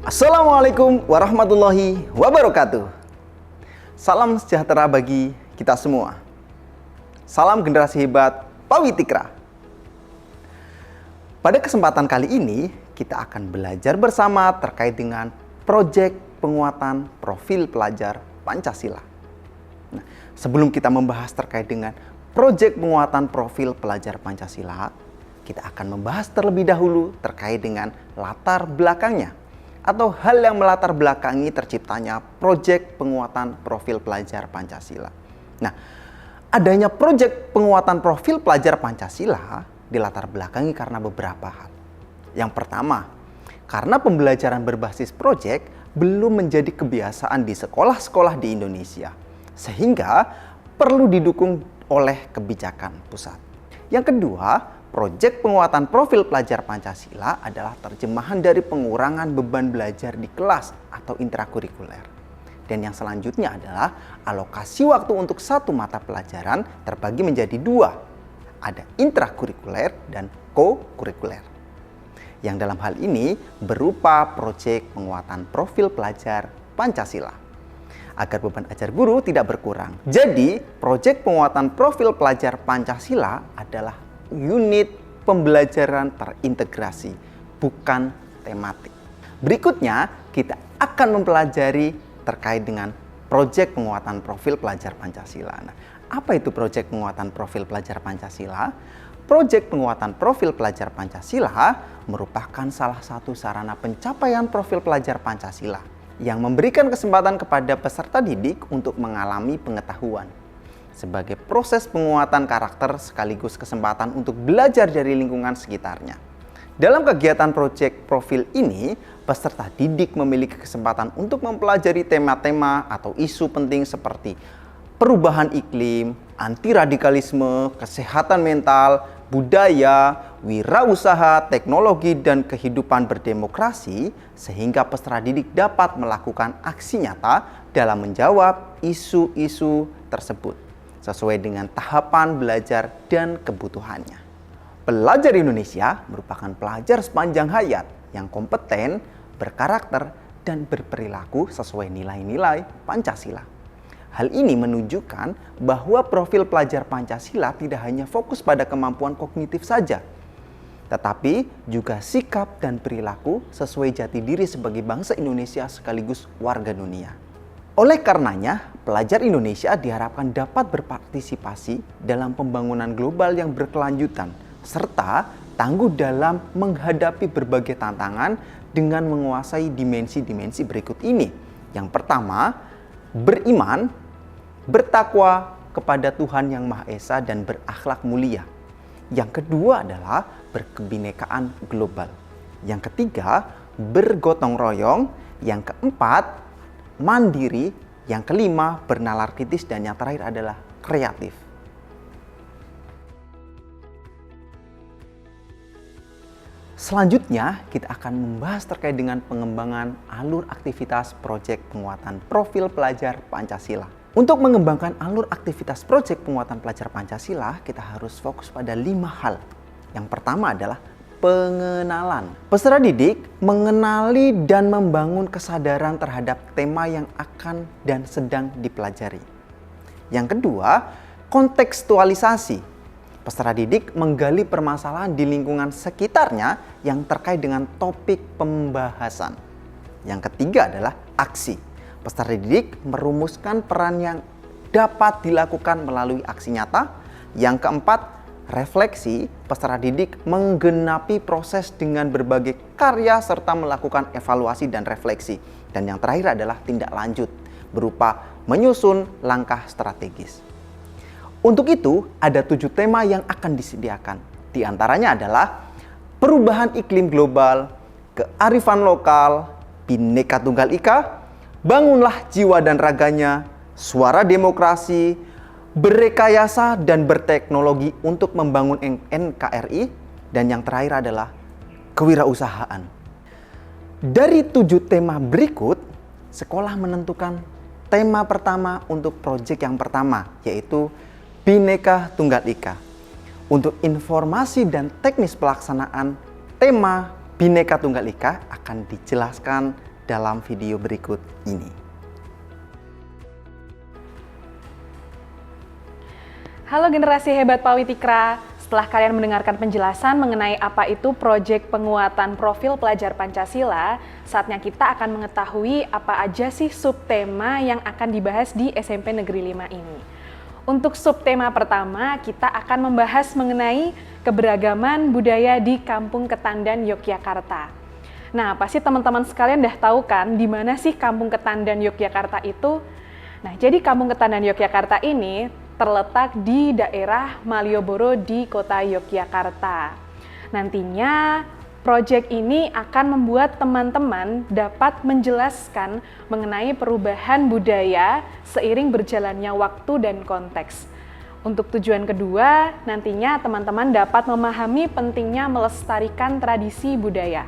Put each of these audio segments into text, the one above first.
Assalamualaikum warahmatullahi wabarakatuh. Salam sejahtera bagi kita semua. Salam generasi hebat Pawitikra. Pada kesempatan kali ini kita akan belajar bersama terkait dengan proyek penguatan profil pelajar Pancasila. Nah, sebelum kita membahas terkait dengan proyek penguatan profil pelajar Pancasila, kita akan membahas terlebih dahulu terkait dengan latar belakangnya atau hal yang melatar belakangi terciptanya proyek penguatan profil pelajar Pancasila. Nah, adanya proyek penguatan profil pelajar Pancasila dilatar belakangi karena beberapa hal. Yang pertama, karena pembelajaran berbasis proyek belum menjadi kebiasaan di sekolah-sekolah di Indonesia, sehingga perlu didukung oleh kebijakan pusat. Yang kedua, proyek penguatan profil pelajar Pancasila adalah terjemahan dari pengurangan beban belajar di kelas atau intrakurikuler. Dan yang selanjutnya adalah alokasi waktu untuk satu mata pelajaran terbagi menjadi dua. Ada intrakurikuler dan co-kurikuler. Yang dalam hal ini berupa proyek penguatan profil pelajar Pancasila. Agar beban ajar guru tidak berkurang. Jadi, proyek penguatan profil pelajar Pancasila adalah unit pembelajaran terintegrasi, bukan tematik. Berikutnya, kita akan mempelajari terkait dengan proyek penguatan profil pelajar Pancasila. Nah, apa itu proyek penguatan profil pelajar Pancasila? Proyek penguatan profil pelajar Pancasila merupakan salah satu sarana pencapaian profil pelajar Pancasila yang memberikan kesempatan kepada peserta didik untuk mengalami pengetahuan sebagai proses penguatan karakter sekaligus kesempatan untuk belajar dari lingkungan sekitarnya. Dalam kegiatan proyek profil ini, peserta didik memiliki kesempatan untuk mempelajari tema-tema atau isu penting seperti perubahan iklim, anti-radikalisme, kesehatan mental, budaya, wirausaha, teknologi, dan kehidupan berdemokrasi, sehingga peserta didik dapat melakukan aksi nyata dalam menjawab isu-isu tersebut sesuai dengan tahapan belajar dan kebutuhannya. Pelajar Indonesia merupakan pelajar sepanjang hayat yang kompeten, berkarakter, dan berperilaku sesuai nilai-nilai Pancasila. Hal ini menunjukkan bahwa profil pelajar Pancasila tidak hanya fokus pada kemampuan kognitif saja, tetapi juga sikap dan perilaku sesuai jati diri sebagai bangsa Indonesia sekaligus warga dunia. Oleh karenanya, pelajar Indonesia diharapkan dapat berpartisipasi dalam pembangunan global yang berkelanjutan, serta tangguh dalam menghadapi berbagai tantangan dengan menguasai dimensi-dimensi berikut ini. Yang pertama, beriman, bertakwa kepada Tuhan Yang Maha Esa dan berakhlak mulia. Yang kedua adalah berkebinekaan global. Yang ketiga, bergotong royong. Yang keempat, mandiri. Yang kelima, bernalar kritis. Dan yang terakhir adalah kreatif. Selanjutnya, kita akan membahas terkait dengan pengembangan alur aktivitas proyek penguatan profil pelajar Pancasila. Untuk mengembangkan alur aktivitas proyek penguatan pelajar Pancasila, kita harus fokus pada 5 hal. Yang pertama adalah pengenalan. Peserta didik mengenali dan membangun kesadaran terhadap tema yang akan dan sedang dipelajari. Yang kedua, kontekstualisasi. Peserta didik menggali permasalahan di lingkungan sekitarnya yang terkait dengan topik pembahasan. Yang ketiga adalah aksi. Peserta didik merumuskan peran yang dapat dilakukan melalui aksi nyata. Yang keempat, refleksi. Peserta didik menggenapi proses dengan berbagai karya serta melakukan evaluasi dan refleksi. Dan yang terakhir adalah tindak lanjut berupa menyusun langkah strategis. Untuk itu, ada 7 tema yang akan disediakan. Di antaranya adalah perubahan iklim global, kearifan lokal, Bhinneka Tunggal Ika, bangunlah jiwa dan raganya, suara demokrasi, berrekayasa dan berteknologi untuk membangun NKRI, dan yang terakhir adalah kewirausahaan. Dari 7 tema berikut, sekolah menentukan tema pertama untuk proyek yang pertama, yaitu Bhinneka Tunggal Ika. Untuk informasi dan teknis pelaksanaan tema Bhinneka Tunggal Ika akan dijelaskan dalam video berikut ini. Halo generasi hebat Pawitikra, setelah kalian mendengarkan penjelasan mengenai apa itu proyek penguatan profil pelajar Pancasila, saatnya kita akan mengetahui apa aja sih subtema yang akan dibahas di SMP Negeri 5 ini. Untuk subtema pertama, kita akan membahas mengenai keberagaman budaya di Kampung Ketandan, Yogyakarta. Nah, pasti teman-teman sekalian udah tahu kan di mana sih Kampung Ketandan, Yogyakarta itu? Nah, jadi Kampung Ketandan, Yogyakarta ini terletak di daerah Malioboro di kota Yogyakarta. Nantinya, proyek ini akan membuat teman-teman dapat menjelaskan mengenai perubahan budaya seiring berjalannya waktu dan konteks. Untuk tujuan kedua, nantinya teman-teman dapat memahami pentingnya melestarikan tradisi budaya.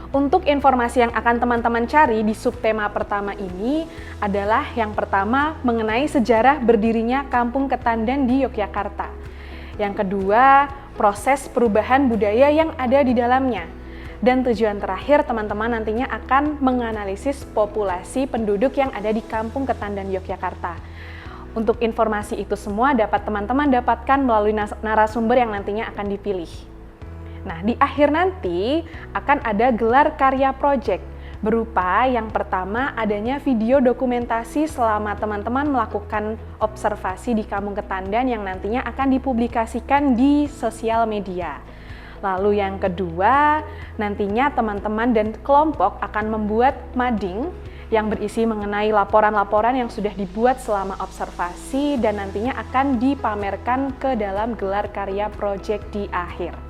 Untuk informasi yang akan teman-teman cari di subtema pertama ini adalah yang pertama mengenai sejarah berdirinya Kampung Ketandan di Yogyakarta. Yang kedua, proses perubahan budaya yang ada di dalamnya. Dan tujuan terakhir, teman-teman nantinya akan menganalisis populasi penduduk yang ada di Kampung Ketandan Yogyakarta. Untuk informasi itu semua dapat teman-teman dapatkan melalui narasumber yang nantinya akan dipilih. Nah, di akhir nanti akan ada gelar karya proyek, berupa yang pertama adanya video dokumentasi selama teman-teman melakukan observasi di Kampung Ketandan yang nantinya akan dipublikasikan di sosial media. Lalu yang kedua, nantinya teman-teman dan kelompok akan membuat mading yang berisi mengenai laporan-laporan yang sudah dibuat selama observasi dan nantinya akan dipamerkan ke dalam gelar karya proyek di akhir.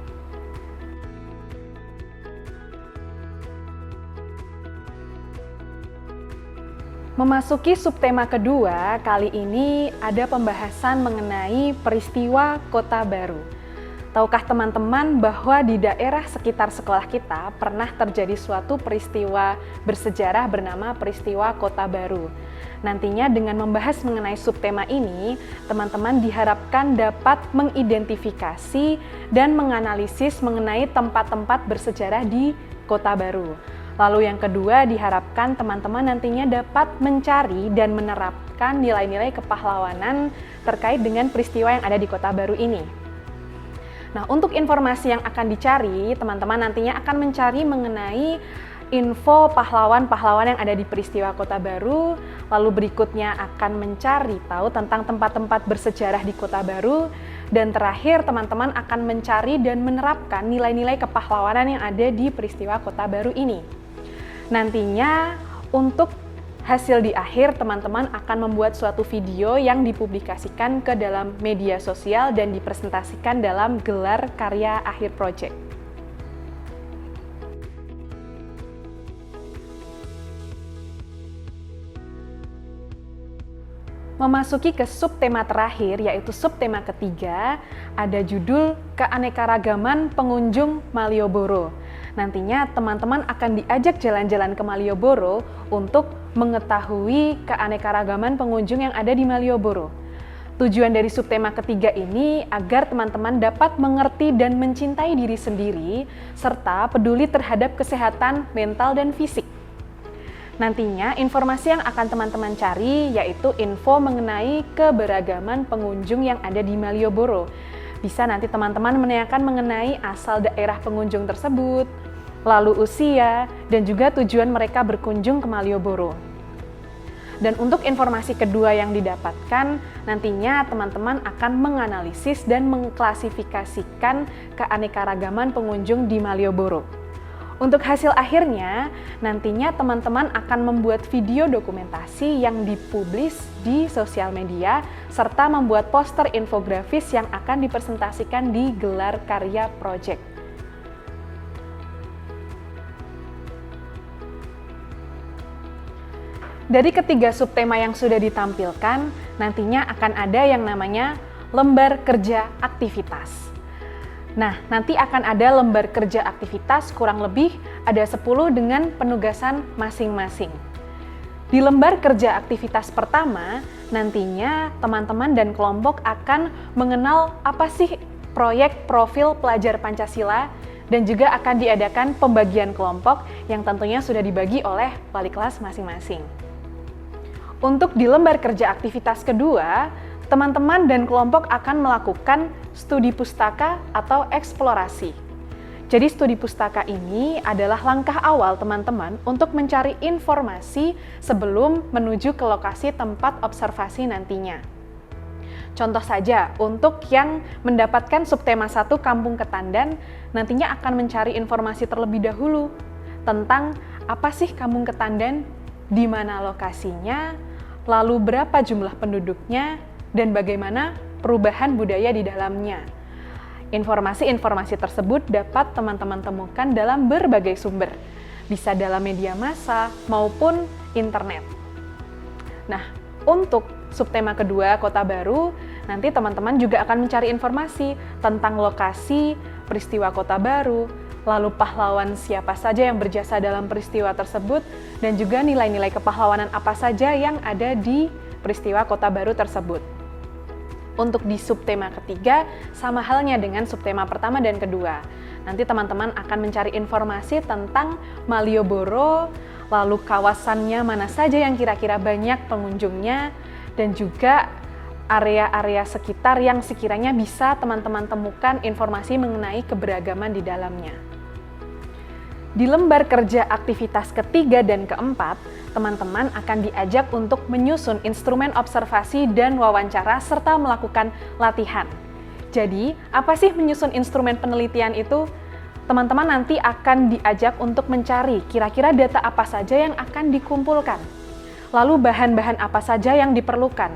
Memasuki subtema kedua, kali ini ada pembahasan mengenai peristiwa Kota Baru. Tahukah teman-teman bahwa di daerah sekitar sekolah kita pernah terjadi suatu peristiwa bersejarah bernama peristiwa Kota Baru. Nantinya dengan membahas mengenai subtema ini, teman-teman diharapkan dapat mengidentifikasi dan menganalisis mengenai tempat-tempat bersejarah di Kota Baru. Lalu yang kedua, diharapkan teman-teman nantinya dapat mencari dan menerapkan nilai-nilai kepahlawanan terkait dengan peristiwa yang ada di Kota Baru ini. Nah, untuk informasi yang akan dicari, teman-teman nantinya akan mencari mengenai info pahlawan-pahlawan yang ada di peristiwa Kota Baru, lalu berikutnya akan mencari tahu tentang tempat-tempat bersejarah di Kota Baru, dan terakhir teman-teman akan mencari dan menerapkan nilai-nilai kepahlawanan yang ada di peristiwa Kota Baru ini. Nantinya untuk hasil di akhir, teman-teman akan membuat suatu video yang dipublikasikan ke dalam media sosial dan dipresentasikan dalam gelar karya akhir proyek. Memasuki ke subtema terakhir, yaitu subtema ketiga, ada judul Keanekaragaman Pengunjung Malioboro. Nantinya teman-teman akan diajak jalan-jalan ke Malioboro untuk mengetahui keanekaragaman pengunjung yang ada di Malioboro. Tujuan dari subtema ketiga ini agar teman-teman dapat mengerti dan mencintai diri sendiri, serta peduli terhadap kesehatan mental dan fisik. Nantinya informasi yang akan teman-teman cari yaitu info mengenai keberagaman pengunjung yang ada di Malioboro. Bisa nanti teman-teman menanyakan mengenai asal daerah pengunjung tersebut, lalu usia, dan juga tujuan mereka berkunjung ke Malioboro. Dan untuk informasi kedua yang didapatkan, nantinya teman-teman akan menganalisis dan mengklasifikasikan keanekaragaman pengunjung di Malioboro. Untuk hasil akhirnya, nantinya teman-teman akan membuat video dokumentasi yang dipublis di sosial media, serta membuat poster infografis yang akan dipresentasikan di gelar karya proyek. Dari ketiga subtema yang sudah ditampilkan, nantinya akan ada yang namanya lembar kerja aktivitas. Nah, nanti akan ada lembar kerja aktivitas kurang lebih ada 10 dengan penugasan masing-masing. Di lembar kerja aktivitas pertama, nantinya teman-teman dan kelompok akan mengenal apa sih proyek profil pelajar Pancasila Dan juga akan diadakan pembagian kelompok yang tentunya sudah dibagi oleh wali kelas masing-masing. Untuk di lembar kerja aktivitas kedua, teman-teman dan kelompok akan melakukan studi pustaka atau eksplorasi. Jadi studi pustaka ini adalah langkah awal teman-teman untuk mencari informasi sebelum menuju ke lokasi tempat observasi nantinya. Contoh saja, untuk yang mendapatkan subtema 1 Kampung Ketandan, nantinya akan mencari informasi terlebih dahulu tentang apa sih Kampung Ketandan, di mana lokasinya, lalu berapa jumlah penduduknya, dan bagaimana perubahan budaya di dalamnya. Informasi-informasi tersebut dapat teman-teman temukan dalam berbagai sumber, bisa dalam media massa maupun internet. Nah, untuk subtema kedua, Kota Baru, nanti teman-teman juga akan mencari informasi tentang lokasi peristiwa Kota Baru, lalu pahlawan siapa saja yang berjasa dalam peristiwa tersebut, dan juga nilai-nilai kepahlawanan apa saja yang ada di peristiwa Kota Baru tersebut. Untuk di subtema ketiga, sama halnya dengan subtema pertama dan kedua. Nanti teman-teman akan mencari informasi tentang Malioboro, lalu kawasannya mana saja yang kira-kira banyak pengunjungnya, dan juga area-area sekitar yang sekiranya bisa teman-teman temukan informasi mengenai keberagaman di dalamnya. Di lembar kerja aktivitas ketiga dan keempat, teman-teman akan diajak untuk menyusun instrumen observasi dan wawancara serta melakukan latihan. Jadi, apa sih menyusun instrumen penelitian itu? Teman-teman nanti akan diajak untuk mencari kira-kira data apa saja yang akan dikumpulkan, lalu bahan-bahan apa saja yang diperlukan,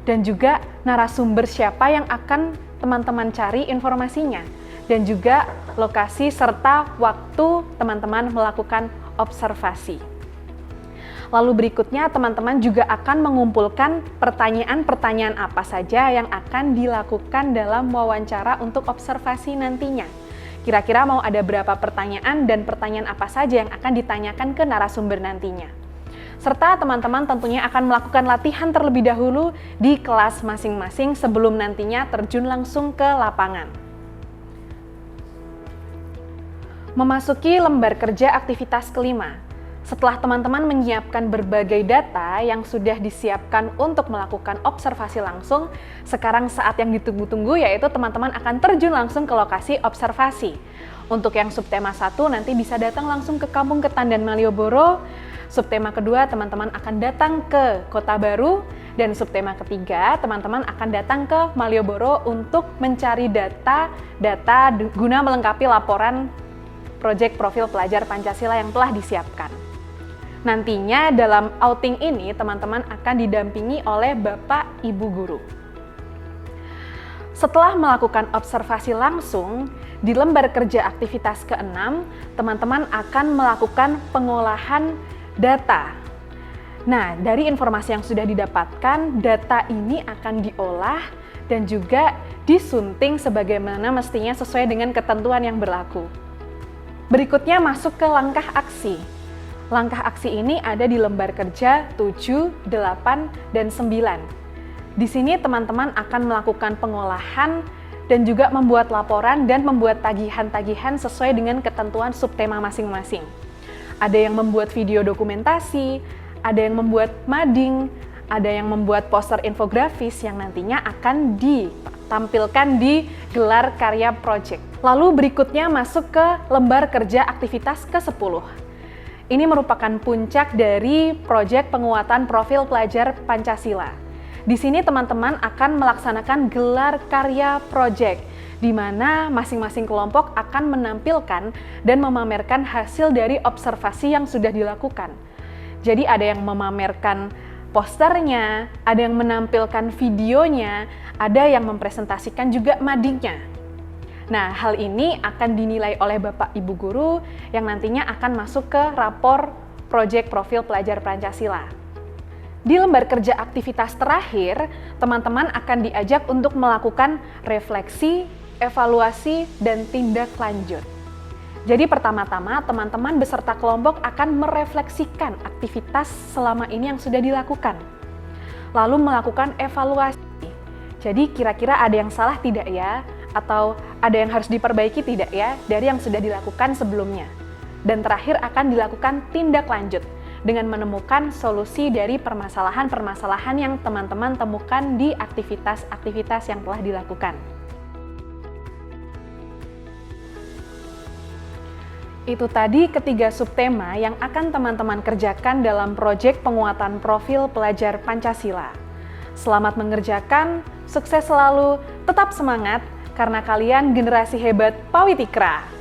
dan juga narasumber siapa yang akan teman-teman cari informasinya, dan juga lokasi serta waktu teman-teman melakukan observasi. Lalu berikutnya teman-teman juga akan mengumpulkan pertanyaan-pertanyaan apa saja yang akan dilakukan dalam wawancara untuk observasi nantinya. Kira-kira mau ada berapa pertanyaan dan pertanyaan apa saja yang akan ditanyakan ke narasumber nantinya. Serta teman-teman tentunya akan melakukan latihan terlebih dahulu di kelas masing-masing sebelum nantinya terjun langsung ke lapangan. Memasuki lembar kerja aktivitas kelima. Setelah teman-teman menyiapkan berbagai data yang sudah disiapkan untuk melakukan observasi langsung, sekarang saat yang ditunggu-tunggu yaitu teman-teman akan terjun langsung ke lokasi observasi. Untuk yang subtema 1 nanti bisa datang langsung ke Kampung Ketandan Malioboro, subtema kedua teman-teman akan datang ke Kota Baru, dan subtema ketiga teman-teman akan datang ke Malioboro untuk mencari data guna melengkapi laporan proyek profil pelajar Pancasila yang telah disiapkan. Nantinya dalam outing ini teman-teman akan didampingi oleh Bapak Ibu Guru. Setelah melakukan observasi langsung, di lembar kerja aktivitas ke-6, teman-teman akan melakukan pengolahan data. Nah, dari informasi yang sudah didapatkan, data ini akan diolah dan juga disunting sebagaimana mestinya sesuai dengan ketentuan yang berlaku. Berikutnya masuk ke langkah aksi. Langkah aksi ini ada di lembar kerja 7, 8, dan 9. Di sini teman-teman akan melakukan pengolahan dan juga membuat laporan dan membuat tagihan-tagihan sesuai dengan ketentuan subtema masing-masing. Ada yang membuat video dokumentasi, ada yang membuat mading, ada yang membuat poster infografis yang nantinya akan ditampilkan di gelar karya project. Lalu berikutnya masuk ke lembar kerja aktivitas ke-10. Ini merupakan puncak dari proyek penguatan profil pelajar Pancasila. Di sini teman-teman akan melaksanakan gelar karya project, di mana masing-masing kelompok akan menampilkan dan memamerkan hasil dari observasi yang sudah dilakukan. Jadi ada yang memamerkan posternya, ada yang menampilkan videonya, ada yang mempresentasikan juga madingnya. Nah, hal ini akan dinilai oleh Bapak Ibu Guru yang nantinya akan masuk ke rapor proyek profil pelajar Pancasila. Di lembar kerja aktivitas terakhir, teman-teman akan diajak untuk melakukan refleksi, evaluasi, dan tindak lanjut. Jadi pertama-tama teman-teman beserta kelompok akan merefleksikan aktivitas selama ini yang sudah dilakukan. Lalu melakukan evaluasi. Jadi kira-kira ada yang salah tidak ya? Atau ada yang harus diperbaiki tidak ya dari yang sudah dilakukan sebelumnya? Dan terakhir akan dilakukan tindak lanjut dengan menemukan solusi dari permasalahan-permasalahan yang teman-teman temukan di aktivitas-aktivitas yang telah dilakukan. Itu tadi ketiga subtema yang akan teman-teman kerjakan dalam proyek penguatan profil pelajar Pancasila. Selamat mengerjakan, sukses selalu, tetap semangat, karena kalian generasi hebat Pawitikra.